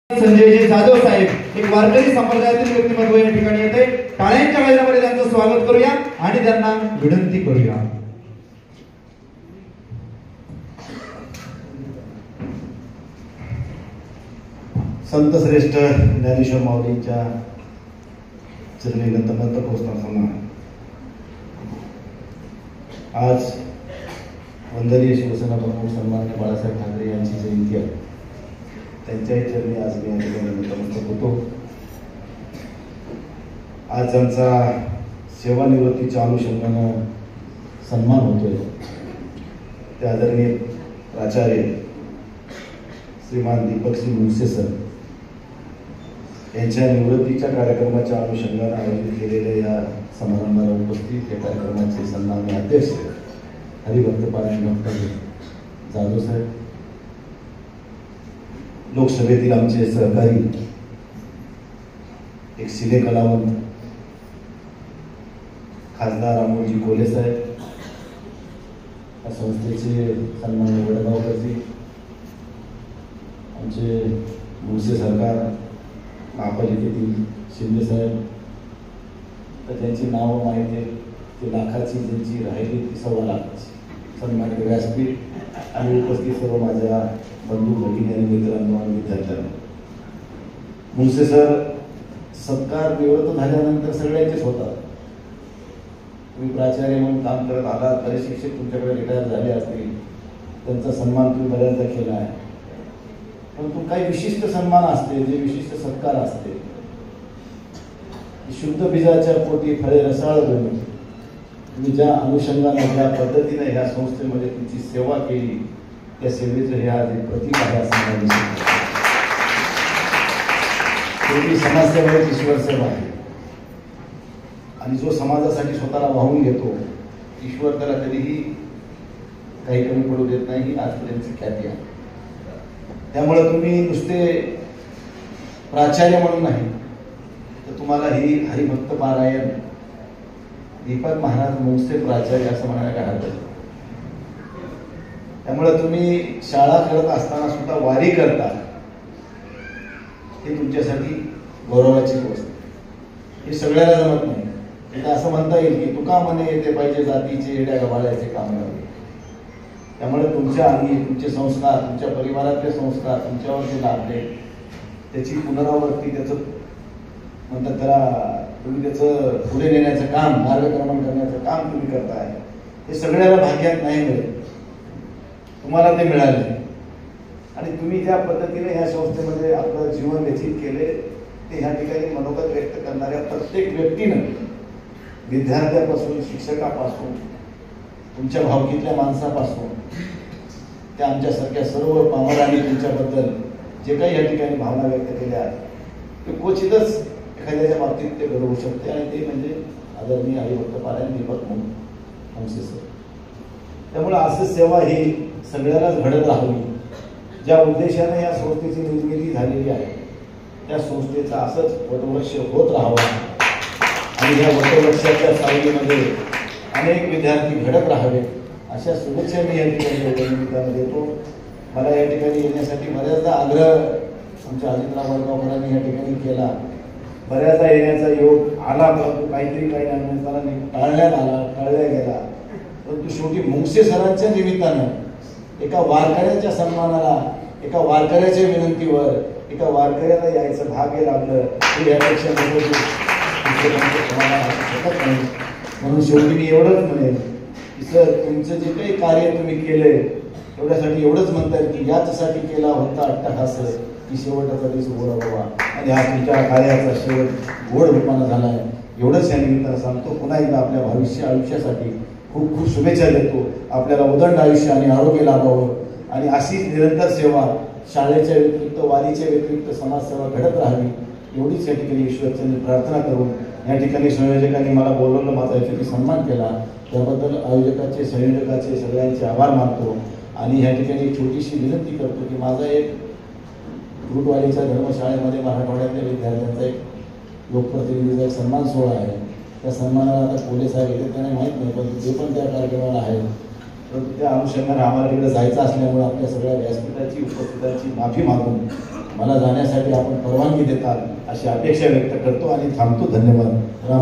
संजयजी जाधव साहेब एक वारकरी संप्रदायातील व्यक्तिमत्व या ठिकाणी येते। टाळ्यांच्या गजरामध्ये त्यांचं स्वागत करूया आणि त्यांना विनंती करूया। संत श्रेष्ठ ज्ञानेश्वर माऊलींच्या चरणी नतमस्तक होताना आज वंदनीय शिवसेना प्रमुख सन्माननीय बाळासाहेब ठाकरे यांची जयंती आहे। त्यांच्याही चरणी आज मी नतमस्तक होतो। आज ज्यांचा सेवानिवृत्तीच्या अनुषंगाने सन्मान होतोय ते आदरणीय प्राचार्य श्रीमान दीपकसिंह मुंगसे सर यांच्या निवृत्तीच्या कार्यक्रमाच्या अनुषंगाने आयोजित केलेल्या या समारंभाला उपस्थित या कार्यक्रमाचे सन्माननीय अध्यक्ष हरिभक्त पारायण डॉक्टर जाधव साहेब, लोकसभेतील आमचे सहकारी एक सिने कलावंत खासदार अमोलजी कोले साहेब, या संस्थेचे सन्माननीय वडगावकरजी, आमचे मुंगसे सरकार महापालिकेतील शिंदे साहेब, तर त्यांची नावं माहिती आहेत ते लाखाची, ज्यांची राहिली ती 1.25 लाखाची, सन्माननीय व्यासपीठ आणि उपस्थित सर्व माझ्या बंधू भगिनी आणि मित्रांनो आणि विद्यार्थ्यांनो, मुंगसे सर सत्कार निवृत्त झाल्यानंतर सगळ्यांचेच होतात। तुम्ही प्राचार्य म्हणून काम करत आलात, बरेच शिक्षक तुमच्याकडे रिटायर झाले असतील, त्यांचा सन्मान तुम्ही बऱ्याचदा केला आहे, परंतु काही विशिष्ट सन्मान असते, जे विशिष्ट सत्कार असते, शुद्ध बीजाच्या पोटी फळे रसाळ दोन्ही, तुम्ही ज्या अनुषंगाने ज्या पद्धतीने ह्या संस्थेमध्ये तुमची सेवा केली त्या सेवेचं हे आज एक प्रतीक आहे असं शेवटी समाजसेवा एक ईश्वर सेवा आहे आणि जो समाजासाठी स्वतःला वाहून घेतो ईश्वर त्याला कधीही काही कमी पडू देत नाही, ही आजपर्यंतची ख्याती आहे। त्यामुळे तुम्ही नुसते प्राचार्य म्हणून नाही तर तुम्हाला ही हरिभक्त पारायण दीपक महाराज मुंगसे प्राचार्य असं म्हणायला काय हरकत नाही। त्यामुळे तुम्ही शाळा करत असताना सुद्धा वारी करता, हे तुमच्यासाठी गौरवाची गोष्ट आहे। हे सगळ्याला जमत नाही, एकदा असं म्हणता येईल की तुका म्हणे येते पाहिजे जातीचे येड्या गव्हाळ्याचे काम नव्हे। त्यामुळे तुमच्या अंगी तुमचे संस्कार, तुमच्या परिवारातले संस्कार तुमच्यावर जे लाभले त्याची पुनरावृत्ती, त्याचं म्हणतात त्याला तुम्ही त्याचं पुढे नेण्याचं काम, मार्गक्रमण करण्याचं काम तुम्ही करताय, हे सगळ्याला भाग्यात नाही मिळेल, तुम्हाला ते मिळाले आणि तुम्ही ज्या पद्धतीने ह्या संस्थेमध्ये आपलं जीवन व्यतीत केले ते ह्या ठिकाणी मनोगत व्यक्त करणाऱ्या प्रत्येक व्यक्तीनं, विद्यार्थ्यापासून शिक्षकापासून तुमच्या भावकीतल्या माणसापासून त्या आमच्यासारख्या सर्व पामरांनी तुमच्याबद्दल जे काही या ठिकाणी भावना व्यक्त केल्या ते क्वचितच एखाद्याच्या बाबतीत ते घडवू शकते आणि ते म्हणजे आदरणीय हरिभक्त पारायण दीपक मुंगसे सर। त्यामुळे असं सेवा ही सगळ्यालाच घडत राहावी, ज्या उद्देशाने या संस्थेची निर्मिती झालेली आहे त्या संस्थेचा असंच वटवृक्ष होत राहावा आणि या वटवृक्षाच्या सावलीमध्ये अनेक विद्यार्थी घडत राहावे अशा शुभेच्छा मी या ठिकाणी निमित्ताने देतो। मला या ठिकाणी येण्यासाठी बऱ्याचदा आग्रह आमच्या अजितराव वडगावकरांनी या ठिकाणी केला, बऱ्याचदा येण्याचा योग आला, परंतु काहीतरी काही टाळण्यात आला, टाळल्या गेला। परंतु शेवटी मुंगसे सरांच्या निमित्तानं एका वारकऱ्याच्या सन्मानाला, एका वारकऱ्याच्या विनंतीवर एका वारकऱ्याला यायचं भाग्य लागलं, हे यापेक्षा शकत नाही। म्हणून शेवटी मी एवढंच म्हणेन की सर तुमचं जे काही कार्य तुम्ही केलंय एवढ्यासाठी एवढंच म्हणतात की याचसाठी केला होता अट्टहास की शेवटाचा दिवस गोड व्हावा आणि हा तुमच्या कार्याचा शेवट गोड रूपानं झाला आहे, एवढंच या निमित्तानं सांगतो। पुन्हा एकदा आपल्या आयुष्यासाठी खूप खूप शुभेच्छा देतो। आपल्याला उदंड आयुष्य आणि आरोग्य लाभावं आणि अशीच निरंतर सेवा शाळेच्या व्यतिरिक्त, वारीच्या व्यतिरिक्त समाजसेवा घडत राहावी एवढीच या ठिकाणी ईश्वरचरणी प्रार्थना करून या ठिकाणी संयोजकांनी मला बोलवलं, माझा याच्यासाठी सन्मान केला, त्याबद्दल आयोजकाचे, संयोजकाचे सगळ्यांचे आभार मानतो आणि या ठिकाणी एक छोटीशी विनंती करतो की माझा एक गुरुवारीच्या धर्मशाळेमध्ये मराठवाड्यातल्या विद्यार्थ्यांचा एक लोकप्रतिनिधीचा एक सन्मान सोहळा आहे। त्या सन्मानाला आता कोले साहेब येते त्यांना माहीत नाही, पण ते पण त्या कार्यक्रमाला आहेत। परंतु त्या अनुषंगाने आम्हाला तिकडे जायचं असल्यामुळे आपल्या सगळ्या व्यासपीठाची उपस्थितांची माफी मागून मला जाण्यासाठी आपण परवानगी देता अशी अपेक्षा व्यक्त करतो आणि थांबतो. धन्यवाद.